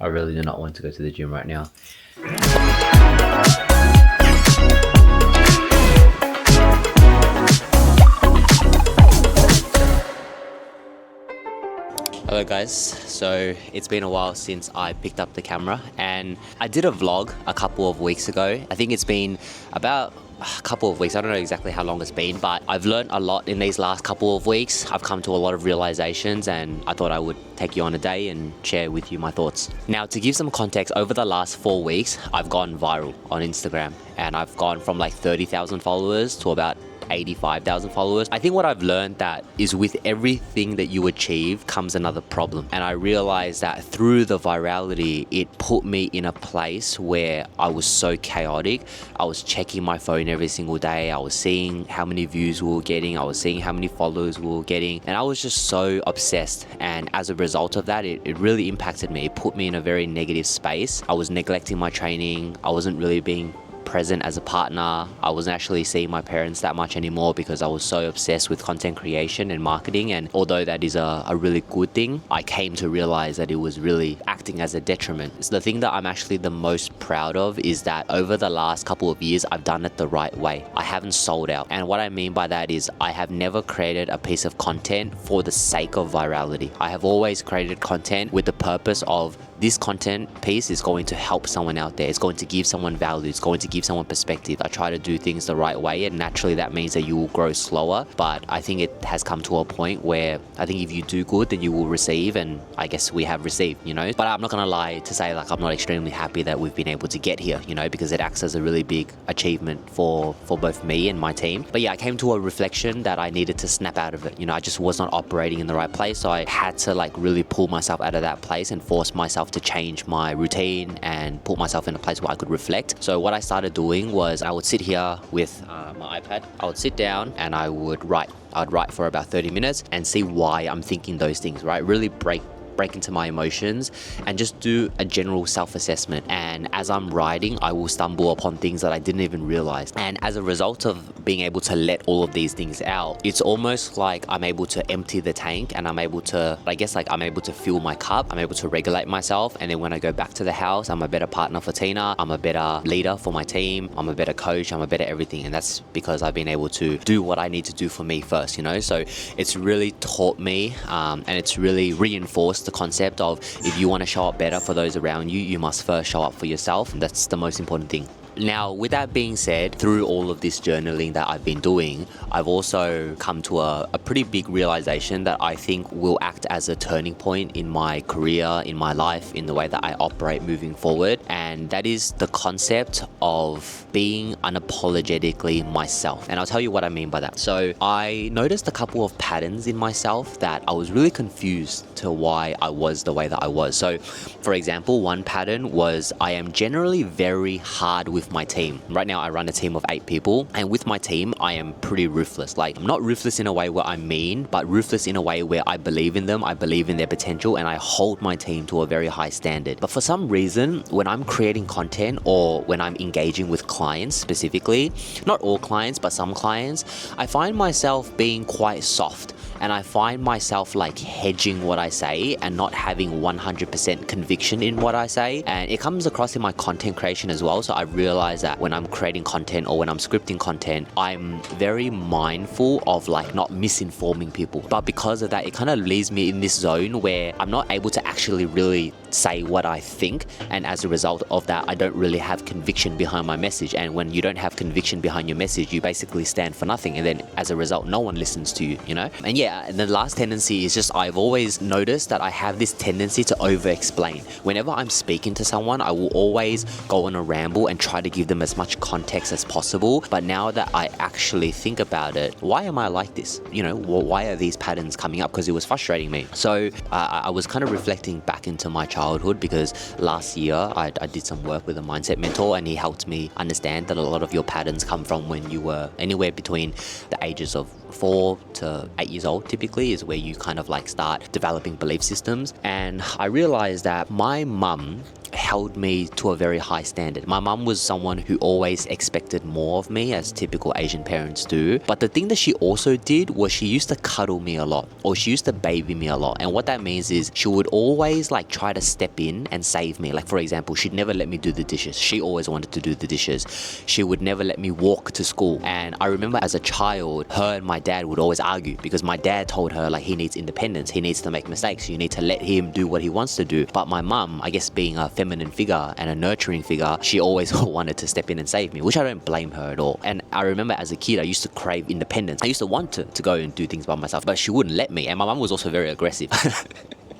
I really do not want to go to the gym right now. Hello guys, so it's been a while since I picked up the camera and I did a vlog a couple of weeks ago. I think it's been about a couple of weeks. I don't know exactly how long it's been, but I've learned a lot in these last couple of weeks. I've come to a lot of realizations and I thought I would take you on a day and share with you my thoughts. Now, to give some context, over the last 4 weeks, I've gone viral on Instagram and I've gone from like 30,000 followers to about 85,000 followers. I think what I've learned that is with everything that you achieve comes another problem. And I realized that through the virality, it put me in a place where I was so chaotic. I was checking my phone every single day. I was seeing how many views we were getting. I was seeing how many followers we were getting. And I was just so obsessed. And as a result of that, it really impacted me. It put me in a very negative space. I was neglecting my training. I wasn't really being present as a partner. I wasn't actually seeing my parents that much anymore because I was so obsessed with content creation and marketing. And although that is a really good thing, I came to realize that it was really acting as a detriment. So the thing that I'm actually the most proud of is that over the last couple of years, I've done it the right way. I haven't sold out. And what I mean by that is I have never created a piece of content for the sake of virality. I have always created content with the purpose of this content piece is going to help someone out there. It's going to give someone value. It's going to give someone perspective. I try to do things the right way, and naturally that means that you will grow slower. But I think it has come to a point where I think if you do good, then you will receive, and I guess we have received, you know. But I'm not gonna lie to say like I'm not extremely happy that we've been able to get here, you know, because it acts as a really big achievement for both me and my team. But yeah, I came to a reflection that I needed to snap out of it. You know, I just was not operating in the right place, so I had to like really pull myself out of that place and force myself to change my routine and put myself in a place where I could reflect. So what I started doing was I would sit here with my iPad. I would sit down and I would write. I'd write for about 30 minutes and see why I'm thinking those things, right? Really break into my emotions and just do a general self-assessment. And as I'm writing, I will stumble upon things that I didn't even realize. And as a result of being able to let all of these things out, it's almost like I'm able to empty the tank and I'm able to fill my cup. I'm able to regulate myself. And then when I go back to the house, I'm a better partner for Tina. I'm a better leader for my team. I'm a better coach. I'm a better everything. And that's because I've been able to do what I need to do for me first, you know? So it's really taught me and it's really reinforced the concept of if you want to show up better for those around you, you must first show up for yourself. And that's the most important thing. Now, with that being said, through all of this journaling that I've been doing, I've also come to a pretty big realization that I think will act as a turning point in my career, in my life, in the way that I operate moving forward. And that is the concept of being unapologetically myself. And I'll tell you what I mean by that. So I noticed a couple of patterns in myself that I was really confused to why I was the way that I was. So for example, one pattern was I am generally very hard with my team. Right now I run a team of 8 people, and with my team I am pretty ruthless. Like, I'm not ruthless in a way where I'm mean, but ruthless in a way where I believe in them, I believe in their potential, and I hold my team to a very high standard. But for some reason, when I'm creating content or when I'm engaging with clients specifically, not all clients but some clients, I find myself being quite soft. And I find myself like hedging what I say and not having 100% conviction in what I say. And it comes across in my content creation as well. So I realize that when I'm creating content or when I'm scripting content, I'm very mindful of like not misinforming people. But because of that, it kind of leaves me in this zone where I'm not able to actually really say what I think. And as a result of that, I don't really have conviction behind my message. And when you don't have conviction behind your message, you basically stand for nothing. And then as a result, no one listens to you, you know? And yeah, and the last tendency is just I've always noticed that I have this tendency to over-explain. Whenever I'm speaking to someone, I will always go on a ramble and try to give them as much context as possible. But now that I actually think about it, why am I like this? You know, why are these patterns coming up? Because it was frustrating me. So I was kind of reflecting back into my childhood because last year I did some work with a mindset mentor and he helped me understand that a lot of your patterns come from when you were anywhere between the ages of 4 to 8 years old typically is where you kind of like start developing belief systems. And I realized that my mum held me to a very high standard. My mum was someone who always expected more of me, as typical Asian parents do. But the thing that she also did was she used to cuddle me a lot, or she used to baby me a lot. And what that means is she would always like try to step in and save me. Like, for example, she'd never let me do the dishes. She always wanted to do the dishes. She would never let me walk to school. And I remember as a child, her and my dad would always argue because my dad told her like he needs independence. He needs to make mistakes. You need to let him do what he wants to do. But my mum, I guess being a feminine figure and a nurturing figure, she always wanted to step in and save me, which I don't blame her at all. And I remember as a kid, I used to crave independence. I used to want to go and do things by myself, but she wouldn't let me. And my mum was also very aggressive.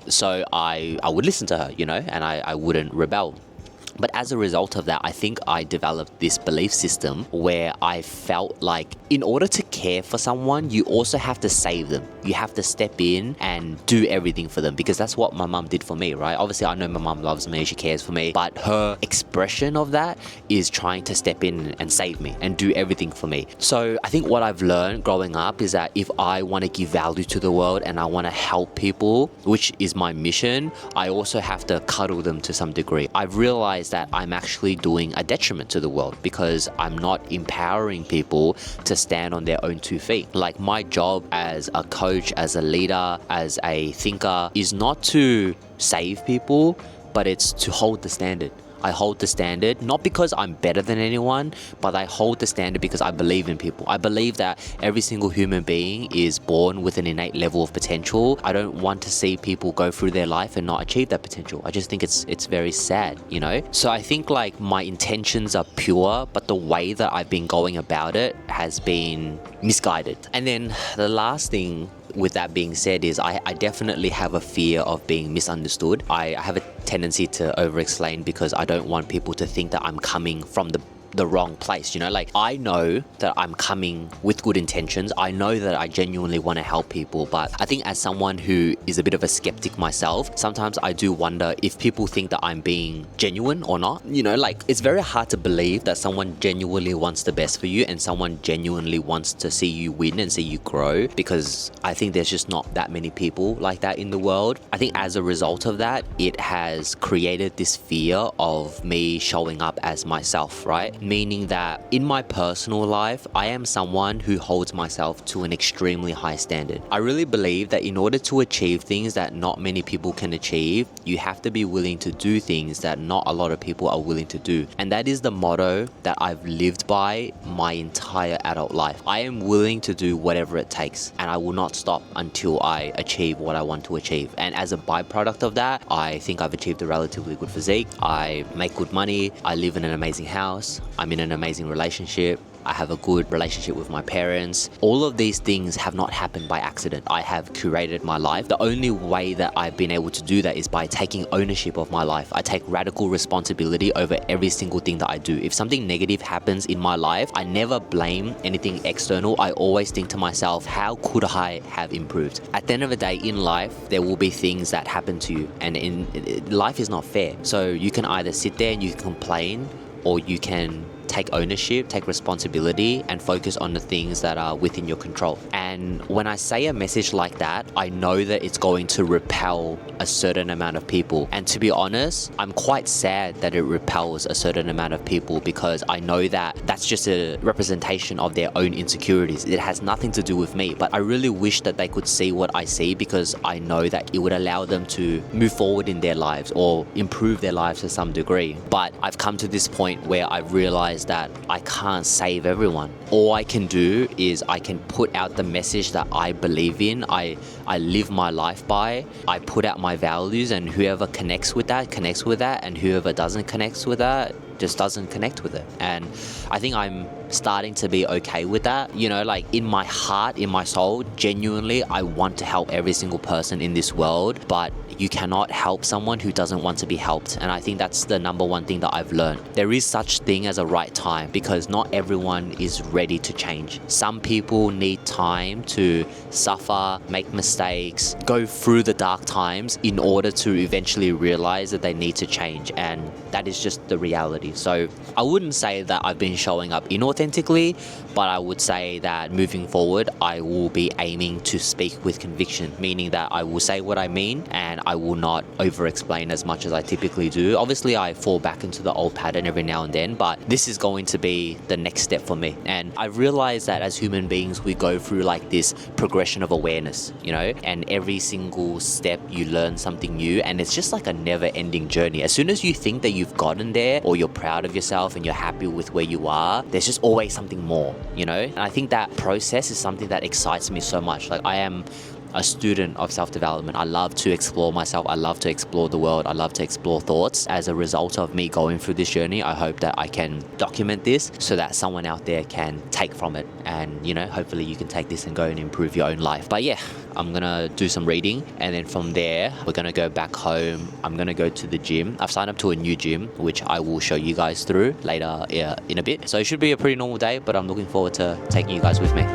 So I would listen to her, you know, and I wouldn't rebel. But as a result of that, I think I developed this belief system where I felt like in order to care for someone, you also have to save them. You have to step in and do everything for them, because that's what my mum did for me, right? Obviously, I know my mum loves me, she cares for me, but her expression of that is trying to step in and save me and do everything for me. So I think what I've learned growing up is that if I want to give value to the world and I want to help people, which is my mission, I also have to cuddle them to some degree. I've realized that I'm actually doing a detriment to the world because I'm not empowering people to stand on their own 2 feet. Like, my job as a coach, as a leader, as a thinker is not to save people, but it's to hold the standard. I hold the standard, not because I'm better than anyone, but I hold the standard because I believe in people. I believe that every single human being is born with an innate level of potential. I don't want to see people go through their life and not achieve that potential. I just think it's very sad, you know? So I think like my intentions are pure, but the way that I've been going about it has been misguided. And then the last thing with that being said is I definitely have a fear of being misunderstood. I have a tendency to over-explain because I don't want people to think that I'm coming from the wrong place, you know? Like, I know that I'm coming with good intentions. I know that I genuinely want to help people, but I think as someone who is a bit of a skeptic myself, sometimes I do wonder if people think that I'm being genuine or not. You know, like, it's very hard to believe that someone genuinely wants the best for you and someone genuinely wants to see you win and see you grow, because I think there's just not that many people like that in the world. I think as a result of that, it has created this fear of me showing up as myself, right? Meaning that in my personal life, I am someone who holds myself to an extremely high standard. I really believe that in order to achieve things that not many people can achieve, you have to be willing to do things that not a lot of people are willing to do. And that is the motto that I've lived by my entire adult life. I am willing to do whatever it takes, and I will not stop until I achieve what I want to achieve. And as a byproduct of that, I think I've achieved a relatively good physique. I make good money. I live in an amazing house. I'm in an amazing relationship. I have a good relationship with my parents. All of these things have not happened by accident. I have curated my life. The only way that I've been able to do that is by taking ownership of my life. I take radical responsibility over every single thing that I do. If something negative happens in my life, I never blame anything external. I always think to myself, how could I have improved? At the end of the day, in life, there will be things that happen to you, and life is not fair. So you can either sit there and you can complain, or you can take ownership, take responsibility, and focus on the things that are within your control. And when I say a message like that, I know that it's going to repel a certain amount of people. And to be honest, I'm quite sad that it repels a certain amount of people, because I know that that's just a representation of their own insecurities. It has nothing to do with me, but I really wish that they could see what I see, because I know that it would allow them to move forward in their lives or improve their lives to some degree. But I've come to this point where I've realized that I can't save everyone. All I can do is I can put out the message that I believe in. I live my life by. I put out my values, and whoever connects with that, and whoever doesn't connect with that just doesn't connect with it. And I think I'm starting to be okay with that. You know, like, in my heart, in my soul, genuinely, I want to help every single person in this world, but you cannot help someone who doesn't want to be helped. And I think that's the number one thing that I've learned. There is such thing as a right time, because not everyone is ready to change. Some people need time to suffer, make mistakes, go through the dark times in order to eventually realize that they need to change. And that is just the reality. So I wouldn't say that I've been showing up inauthentically, but I would say that moving forward, I will be aiming to speak with conviction, meaning that I will say what I mean, and I will not over explain as much as I typically do. Obviously, I fall back into the old pattern every now and then, but this is going to be the next step for me. And I realize that as human beings, we go through like this progression of awareness, you know, and every single step you learn something new, and it's just like a never ending journey. As soon as you think that you've gotten there, or you're proud of yourself and you're happy with where you are, there's just always something more, you know? And I think that process is something that excites me so much. Like, I am a student of self-development. I love to explore myself. I love to explore the world. I love to explore thoughts. As a result of me going through this journey, I hope that I can document this so that someone out there can take from it. And, you know, hopefully you can take this and go and improve your own life. But yeah, I'm gonna do some reading, and then from there, we're gonna go back home. I'm gonna go to the gym. I've signed up to a new gym, which I will show you guys through later in a bit. So it should be a pretty normal day, but I'm looking forward to taking you guys with me.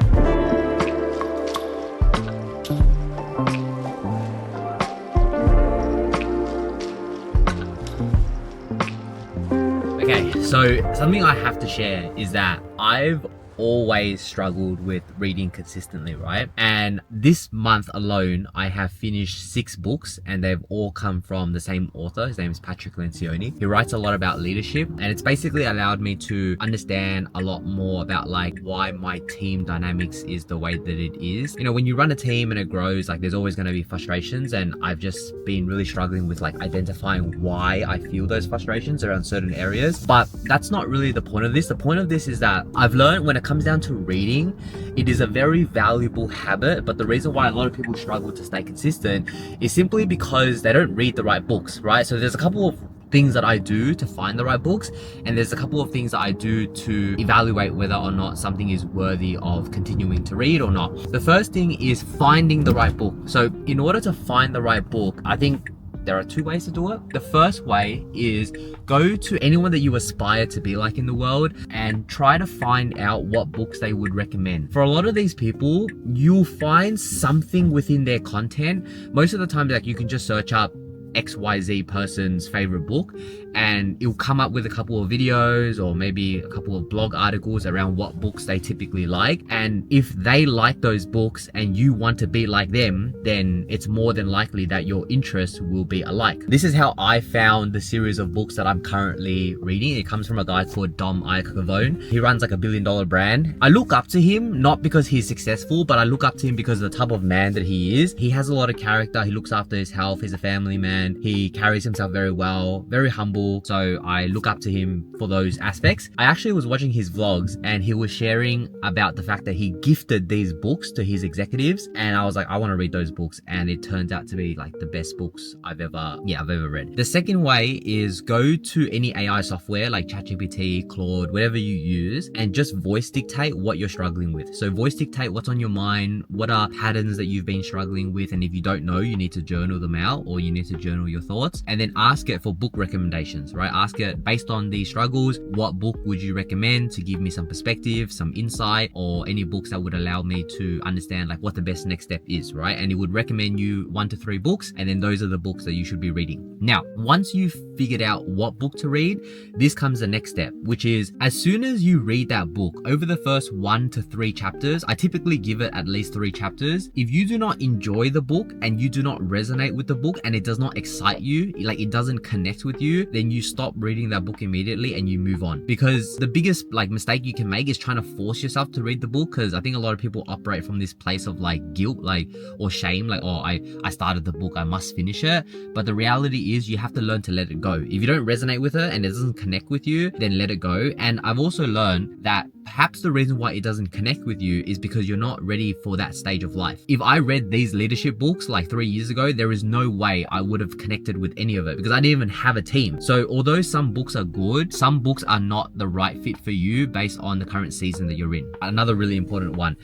Okay, so something I have to share is that I've always struggled with reading consistently, right? And this month alone, I have finished 6 books, and they've all come from the same author. His name is Patrick Lencioni. He writes a lot about leadership, and it's basically allowed me to understand a lot more about like why my team dynamics is the way that it is. You know, when you run a team and it grows, like there's always going to be frustrations, and I've just been really struggling with like identifying why I feel those frustrations around certain areas. But that's not really the point of this. The point of this is that I've learned when it comes down to reading, it is a very valuable habit, but the reason why a lot of people struggle to stay consistent is simply because they don't read the right books, right? So there's a couple of things that I do to find the right books, and there's a couple of things that I do to evaluate whether or not something is worthy of continuing to read or not. The first thing is finding the right book. So in order to find the right book, I think there are 2 ways to do it. The first way is go to anyone that you aspire to be like in the world and try to find out what books they would recommend. For a lot of these people, you'll find something within their content. Most of the time, like, you can just search up XYZ person's favorite book, and it'll come up with a couple of videos or maybe a couple of blog articles around what books they typically like. And if they like those books and you want to be like them, then it's more than likely that your interests will be alike. This is how I found the series of books that I'm currently reading. It comes from a guy called Dom Iacovone. He runs like $1 billion brand. I look up to him not because he's successful, but I look up to him because of the type of man that he is. He has a lot of character. He looks after his health. He's a family man. He carries himself very well, very humble. So I look up to him for those aspects. I actually was watching his vlogs, and he was sharing about the fact that he gifted these books to his executives. And I was like, I want to read those books. And it turns out to be like the best books I've ever read. The second way is go to any AI software like ChatGPT, Claude, whatever you use, and just voice dictate what you're struggling with. So voice dictate what's on your mind, what are patterns that you've been struggling with. And if you don't know, you need to journal them out, or you need to journal your thoughts, and then ask it for book recommendations, right? Ask it, based on these struggles, what book would you recommend to give me some perspective, some insight, or any books that would allow me to understand like what the best next step is, right? And it would recommend you 1 to 3 books, and then those are the books that you should be reading. Now, once you've figured out what book to read, this comes the next step, which is as soon as you read that book, over the first 1 to 3 chapters, I typically give it at least 3 chapters. If you do not enjoy the book and you do not resonate with the book and it does not excite you, like it doesn't connect with you, then you stop reading that book immediately and you move on. Because the biggest like mistake you can make is trying to force yourself to read the book, because I think a lot of people operate from this place of like guilt, like, or shame, like, oh, I started the book, I must finish it. But the reality is you have to learn to let it go. If you don't resonate with it and it doesn't connect with you, then let it go. And I've also learned that perhaps the reason why it doesn't connect with you is because you're not ready for that stage of life. If I read these leadership books like 3 years ago, there is no way I would have connected with any of it, because I didn't even have a team. So although some books are good, some books are not the right fit for you based on the current season that you're in. Another really important one.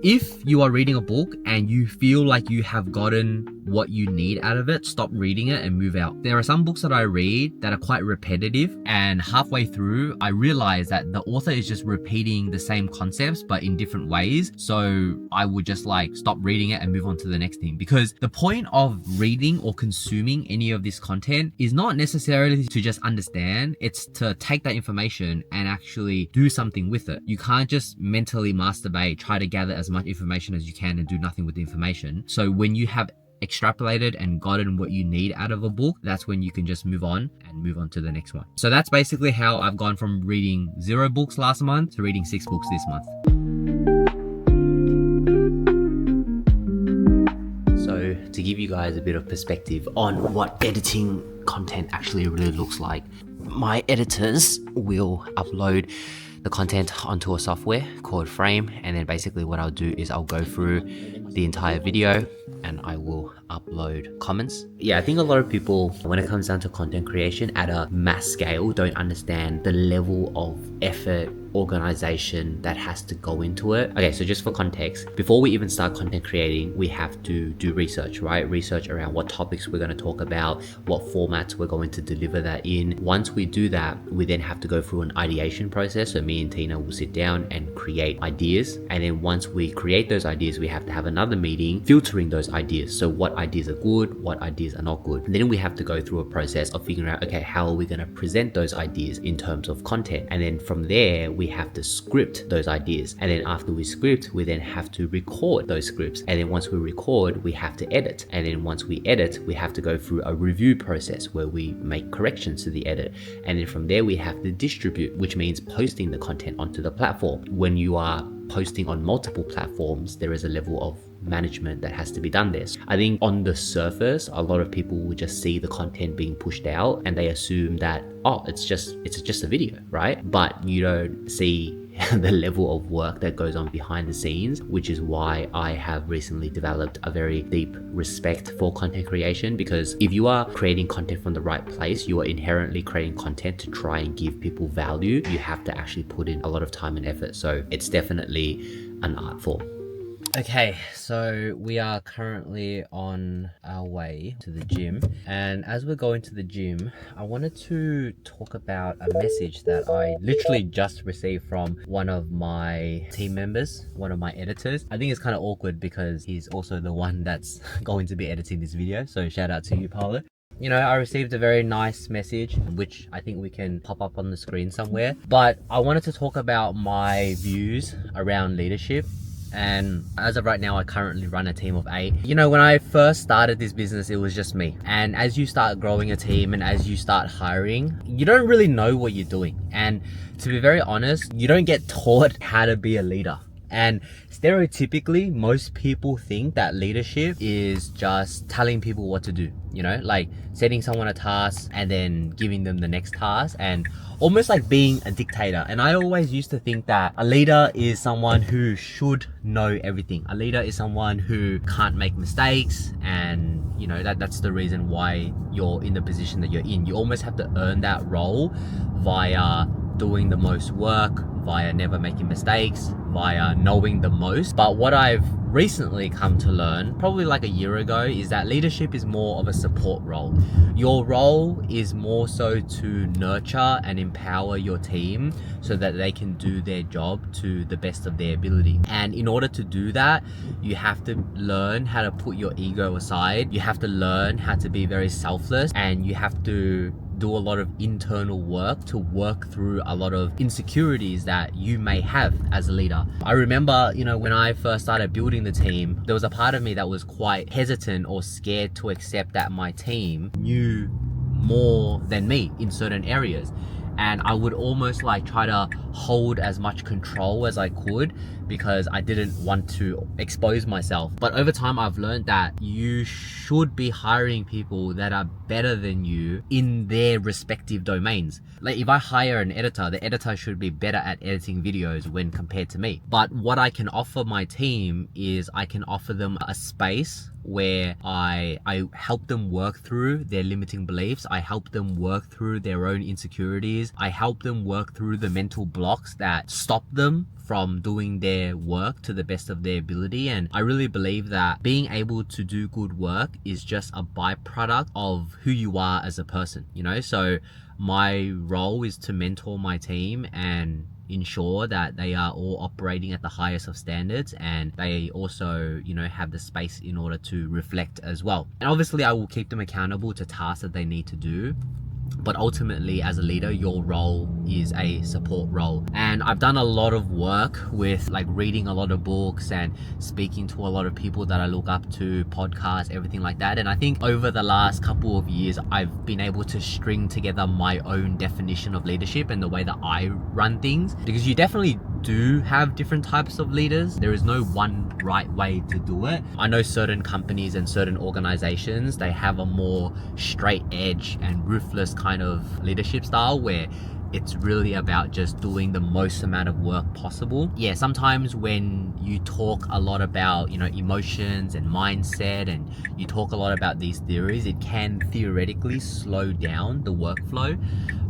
If you are reading a book and you feel like you have gotten what you need out of it, stop reading it and move out. There are some books that I read that are quite repetitive, and halfway through, I realize that the author is just repeating the same concepts but in different ways. So I would just like stop reading it and move on to the next thing, because the point of reading or consuming any of this content is not necessarily to just understand, it's to take that information and actually do something with it. You can't just mentally masturbate, try to gather as much information as you can and do nothing with the information. So when you have extrapolated and gotten what you need out of a book, that's when you can just move on to the next one. So that's basically how I've gone from reading 0 books last month to reading 6 books this month. So to give you guys a bit of perspective on what editing content actually really looks like, my editors will upload the content onto a software called Frame, and then basically what I'll do is I'll go through the entire video and I will upload comments. Yeah, I think a lot of people, when it comes down to content creation at a mass scale, don't understand the level of effort, organization that has to go into it. Okay, so just for context, before we even start content creating, we have to do research, right? Research around what topics we're going to talk about, what formats we're going to deliver that in. Once we do that, we then have to go through an ideation process. So me and Tina will sit down and create ideas. And then once we create those ideas, we have to have another meeting filtering those ideas. So what ideas are good, what ideas are not good. And then we have to go through a process of figuring out, okay, how are we going to present those ideas in terms of content? And then from there, we have to script those ideas. And then after we script, we then have to record those scripts. And then once we record, we have to edit. And then once we edit, we have to go through a review process where we make corrections to the edit. And then from there, we have to distribute, which means posting the content onto the platform. When you are posting on multiple platforms, there is a level of management that has to be done there. I think on the surface, a lot of people will just see the content being pushed out and they assume that, oh, it's just a video, right? But you don't see the level of work that goes on behind the scenes, which is why I have recently developed a very deep respect for content creation. Because if you are creating content from the right place, you are inherently creating content to try and give people value. You have to actually put in a lot of time and effort. So it's definitely an art form. Okay, so we are currently on our way to the gym, and as we're going to the gym, I wanted to talk about a message that I literally just received from one of my team members, one of my editors. I think it's kind of awkward because he's also the one that's going to be editing this video, so shout out to you, Paolo. You know, I received a very nice message, which I think we can pop up on the screen somewhere, but I wanted to talk about my views around leadership. And as of right now, I currently run a team of 8. You know, when I first started this business, it was just me. And as you start growing a team and as you start hiring, you don't really know what you're doing. And to be very honest, you don't get taught how to be a leader. And stereotypically, most people think that leadership is just telling people what to do, you know, like setting someone a task and then giving them the next task, and almost like being a dictator. And I always used to think that a leader is someone who should know everything. A leader is someone who can't make mistakes, and you know, that's the reason why you're in the position that you're in. You almost have to earn that role via doing the most work, via never making mistakes, via knowing the most. But what I've recently come to learn, probably like a year ago, is that leadership is more of a support role. Your role is more so to nurture and empower your team so that they can do their job to the best of their ability. And in order to do that, you have to learn how to put your ego aside. You have to learn how to be very selfless, and you have to do a lot of internal work to work through a lot of insecurities that you may have as a leader. I remember, you know, when I first started building the team, there was a part of me that was quite hesitant or scared to accept that my team knew more than me in certain areas. And I would almost like try to hold as much control as I could because I didn't want to expose myself. But over time, I've learned that you should be hiring people that are better than you in their respective domains. Like if I hire an editor, the editor should be better at editing videos when compared to me. But what I can offer my team is I can offer them a space where I help them work through their limiting beliefs. I help them work through their own insecurities. I help them work through the mental blocks that stop them from doing their work to the best of their ability. And I really believe that being able to do good work is just a byproduct of who you are as a person, you know? So my role is to mentor my team and ensure that they are all operating at the highest of standards, and they also, you know, have the space in order to reflect as well. And obviously I will keep them accountable to tasks that they need to do. But ultimately, as a leader, your role is a support role. And I've done a lot of work with like reading a lot of books and speaking to a lot of people that I look up to, podcasts, everything like that. And I think over the last couple of years, I've been able to string together my own definition of leadership and the way that I run things. Because you definitely do have different types of leaders. There is no one right way to do it. I know certain companies and certain organizations, they have a more straight edge and ruthless kind of leadership style where it's really about just doing the most amount of work possible. Yeah, sometimes when you talk a lot about, emotions and mindset, and you talk a lot about these theories, it can theoretically slow down the workflow.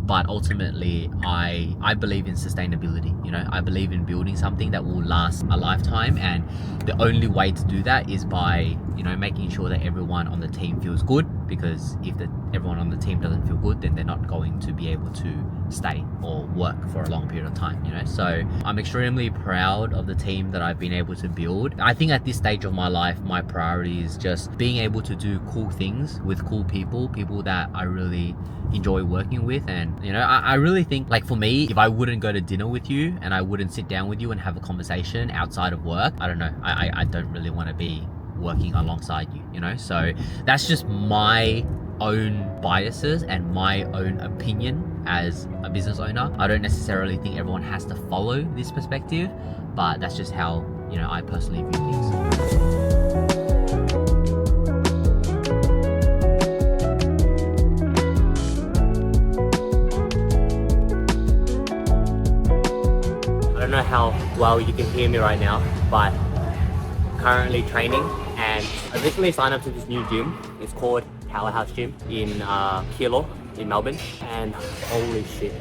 But ultimately, I believe in sustainability. I believe in building something that will last a lifetime, and the only way to do that is by, making sure that everyone on the team feels good. Because if everyone on the team doesn't feel good, then they're not going to be able to stay or work for a long period of time. So I'm extremely proud of the team that I've been able to build. I think at this stage of my life, my priority is just being able to do cool things with cool people that I really enjoy working with. And I really think, like, for me, if I wouldn't go to dinner with you and I wouldn't sit down with you and have a conversation outside of work, I don't know, I don't really want to be working alongside you. So that's just my own biases and my own opinion as a business owner. I don't necessarily think everyone has to follow this perspective, but that's just how I personally view things. I don't know how well you can hear me right now, but I'm currently training, and I recently signed up to this new gym. It's called Powerhouse Gym in Kilo in Melbourne, and holy shit,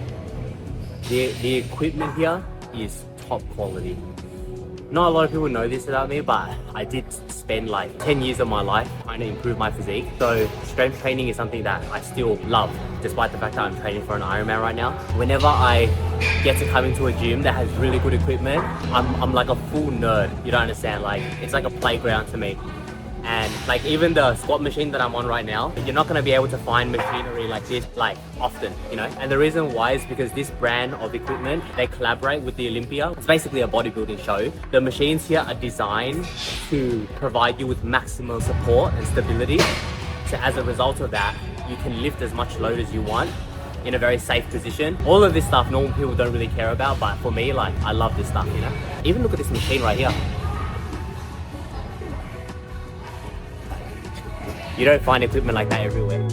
the equipment here is top quality. Not a lot of people know this about me, but I did spend like 10 years of my life trying to improve my physique. So strength training is something that I still love, despite the fact that I'm training for an Ironman right now. Whenever I get to come into a gym that has really good equipment, I'm like a full nerd. You don't understand, like it's like a playground to me. And like even the squat machine that I'm on right now, you're not going to be able to find machinery like this like often, and the reason why is because this brand of equipment, they collaborate with the Olympia. It's basically a bodybuilding show. The machines here are designed to provide you with maximum support and stability. So as a result of that, you can lift as much load as you want in a very safe position. All of this stuff normal people don't really care about, but for me, like, I love this stuff, Even look at this machine right here. You don't find equipment like that everywhere.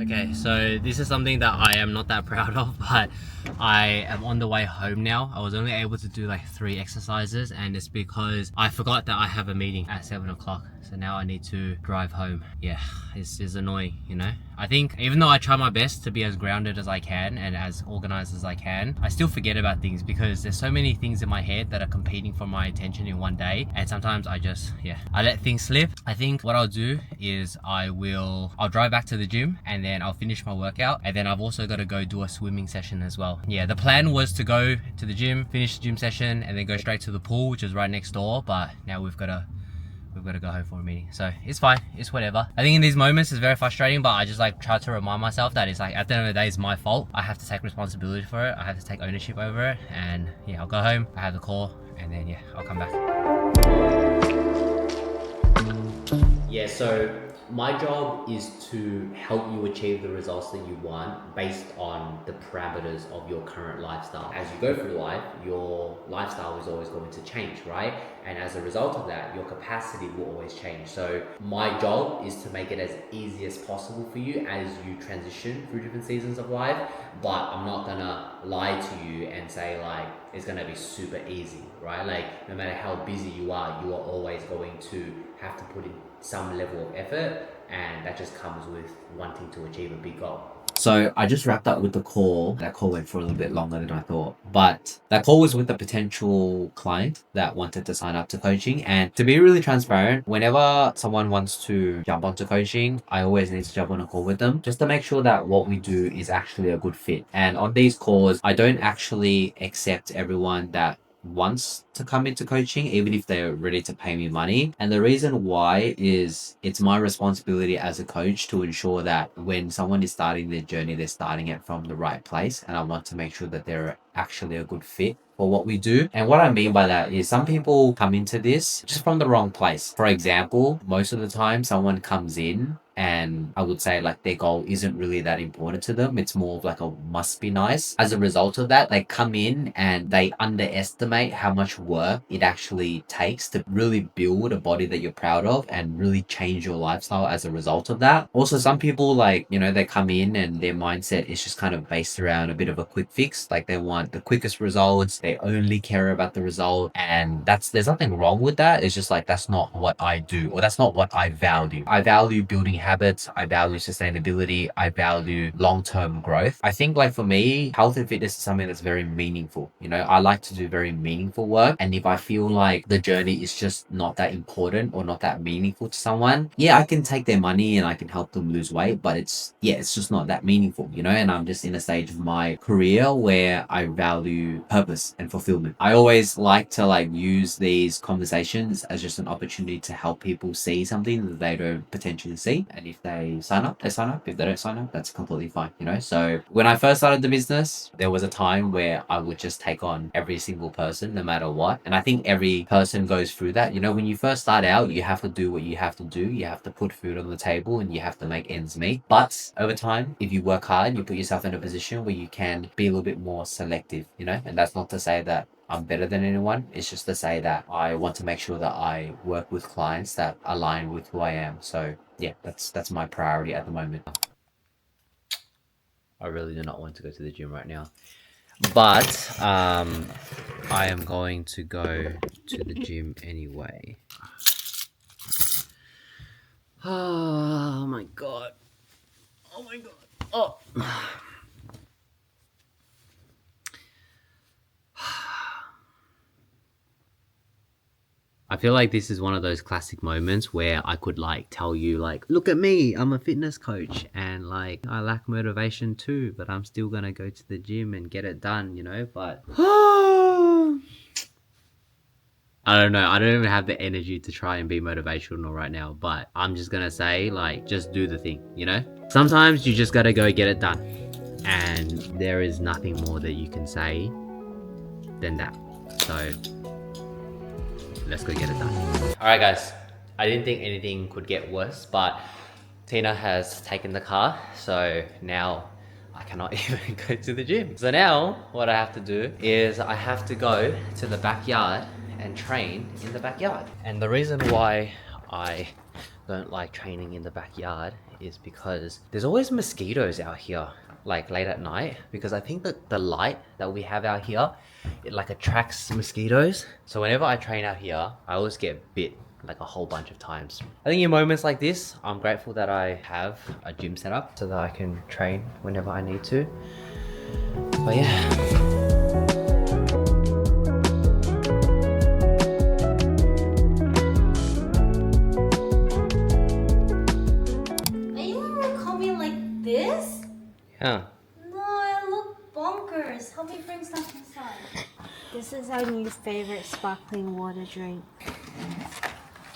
Okay, so this is something that I am not that proud of, but I am on the way home now. I was only able to do like 3 exercises, and it's because I forgot that I have a meeting at 7 o'clock. So now I need to drive home. Yeah, it's annoying, I think even though I try my best to be as grounded as I can and as organized as I can, I still forget about things because there's so many things in my head that are competing for my attention in one day. And sometimes I let things slip. I think what I'll do is I'll drive back to the gym, and then I'll finish my workout. And then I've also got to go do a swimming session as well. Yeah, the plan was to go to the gym, finish the gym session, and then go straight to the pool, which is right next door. But now we've got to go home for a meeting, so it's fine, it's whatever. I think in these moments it's very frustrating, but I just like try to remind myself that it's like at the end of the day it's my fault. I have to take responsibility for it. I have to take ownership over it, and yeah, I'll go home, I have the call, and then yeah, I'll come back. Yeah, so my job is to help you achieve the results that you want based on the parameters of your current lifestyle. As you go through life, your lifestyle is always going to change, right? And as a result of that, your capacity will always change. So my job is to make it as easy as possible for you as you transition through different seasons of life. But I'm not gonna lie to you and say like it's gonna be super easy, right? Like no matter how busy you are always going to have to put in some level of effort, and that just comes with wanting to achieve a big goal. So I just wrapped up with the call. That call went for a little bit longer than I thought, but that call was with a potential client that wanted to sign up to coaching. And to be really transparent, whenever someone wants to jump onto coaching, I always need to jump on a call with them just to make sure that what we do is actually a good fit. And on these calls, I don't actually accept everyone that wants to come into coaching, even if they're ready to pay me money. And the reason why is it's my responsibility as a coach to ensure that when someone is starting their journey, they're starting it from the right place. And I want to make sure that they're actually a good fit for what we do. And what I mean by that is some people come into this just from the wrong place. For example, most of the time someone comes in and I would say like their goal isn't really that important to them. It's more of like a must be nice. As a result of that, they come in and they underestimate how much work it actually takes to really build a body that you're proud of and really change your lifestyle as a result of that. Also, some people like, you know, they come in and their mindset is just kind of based around a bit of a quick fix. Like they want the quickest results. They only care about the result. And there's nothing wrong with that. It's just like, that's not what I do, or that's not what I value. I value building habits. I value sustainability. I value long-term growth. I think like for me, health and fitness is something that's very meaningful. You know, I like to do very meaningful work. And if I feel like the journey is just not that important or not that meaningful to someone, yeah, I can take their money and I can help them lose weight, but it's just not that meaningful, you know? And I'm just in a stage of my career where I value purpose and fulfillment. I always like to like use these conversations as just an opportunity to help people see something that they don't potentially see. And if they sign up, they sign up. If they don't sign up, that's completely fine, you know? So when I first started the business, there was a time where I would just take on every single person, no matter what. And I think every person goes through that. You know, when you first start out, you have to do what you have to do. You have to put food on the table and you have to make ends meet. But over time, if you work hard, you put yourself in a position where you can be a little bit more selective, you know? And that's not to say that I'm better than anyone. It's just to say that I want to make sure that I work with clients that align with who I am. So yeah, that's my priority at the moment. I really do not want to go to the gym right now, but I am going to go to the gym anyway. Oh my god. Oh my god. Oh. I feel like this is one of those classic moments where I could like tell you like, look at me, I'm a fitness coach and like I lack motivation too, but I'm still gonna go to the gym and get it done, you know, but I don't know. I don't even have the energy to try and be motivational right now, but I'm just gonna say like, just do the thing, you know? Sometimes you just gotta go get it done and there is nothing more that you can say than that. So let's go get it done. All right, guys. I didn't think anything could get worse, but Tina has taken the car, so now I cannot even go to the gym. So now what I have to do is I have to go to the backyard and train in the backyard. And the reason why I don't like training in the backyard is because there's always mosquitoes out here, like late at night, because I think that the light that we have out here, it like attracts mosquitoes. So whenever I train out here, I always get bit like a whole bunch of times. I think in moments like this, I'm grateful that I have a gym set up so that I can train whenever I need to. But yeah. Yeah. No, I look bonkers. Help me bring stuff inside. This is our new favorite sparkling water drink.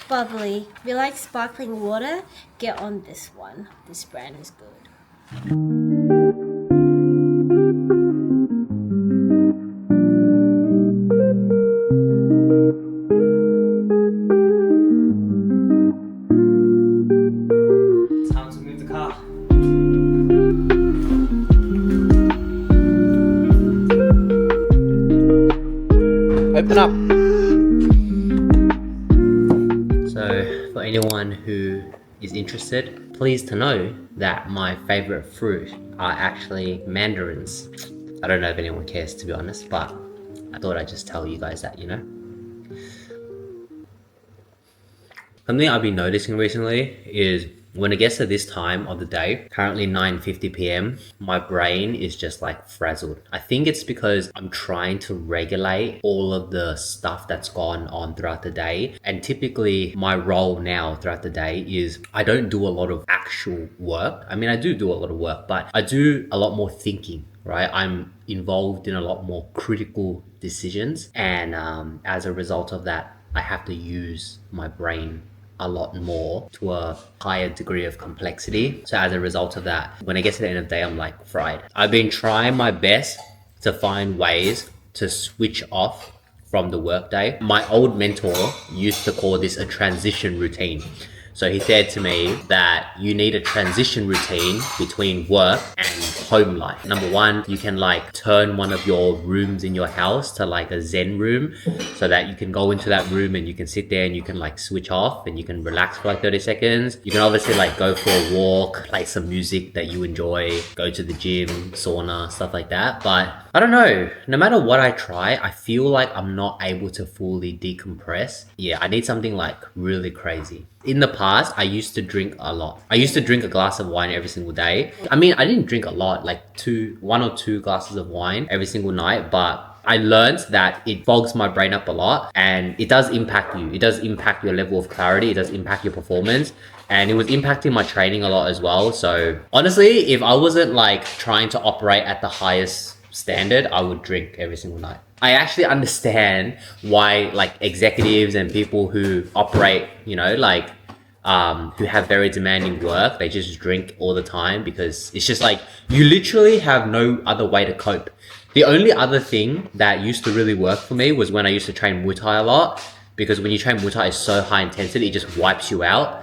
Bubbly. If you like sparkling water, get on this one. This brand is good. Open up. So for anyone who is interested, pleased to know that my favorite fruit are actually mandarins. I don't know if anyone cares, to be honest, but I thought I'd just tell you guys that, you know. Something I've been noticing recently is when it gets to this time of the day, currently 9:50 p.m, my brain is just like frazzled. I think it's because I'm trying to regulate all of the stuff that's gone on throughout the day. And typically my role now throughout the day is I don't do a lot of actual work. I mean, I do a lot of work, but I do a lot more thinking right? I'm involved in a lot more critical decisions, and as a result of that, I have to use my brain a lot more to a higher degree of complexity. So as a result of that, when I get to the end of the day, I'm like fried. I've been trying my best to find ways to switch off from the workday. My old mentor used to call this a transition routine. So he said to me that you need a transition routine between work and home life. Number one, you can like turn one of your rooms in your house to like a Zen room, so that you can go into that room and you can sit there and you can like switch off and you can relax for like 30 seconds. You can obviously like go for a walk, play some music that you enjoy, go to the gym, sauna, stuff like that. But I don't know, no matter what I try, I feel like I'm not able to fully decompress. Yeah, I need something like really crazy. In the past, I used to drink a lot. I used to drink a glass of wine every single day. I mean, I didn't drink a lot, like 1 or 2 glasses of wine every single night, but I learned that it fogs my brain up a lot and it does impact you. It does impact your level of clarity. It does impact your performance. And it was impacting my training a lot as well. So honestly, if I wasn't like trying to operate at the highest standard, I would drink every single night. I actually understand why like executives and people who operate, you know, like who have very demanding work, they just drink all the time, because it's just like you literally have no other way to cope. The only other thing that used to really work for me was when I used to train Muay Thai a lot, because when you train Muay Thai, it's so high intensity, it just wipes you out.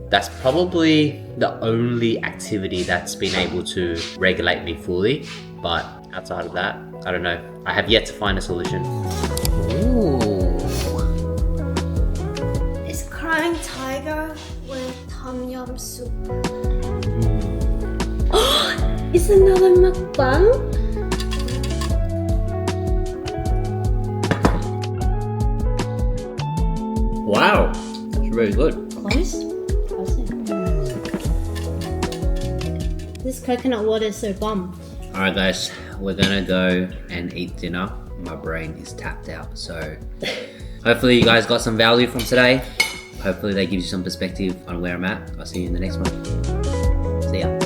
That's probably the only activity that's been able to regulate me fully. But outside of that, I don't know. I have yet to find a solution. Ooh. It's Crying Tiger with Tom Yum soup. It's another mukbang? Wow, that's really good. Close? This coconut water is so bomb. Alright guys, we're gonna go and eat dinner. My brain is tapped out, so hopefully you guys got some value from today. Hopefully that gives you some perspective on where I'm at. I'll see you in the next one. See ya.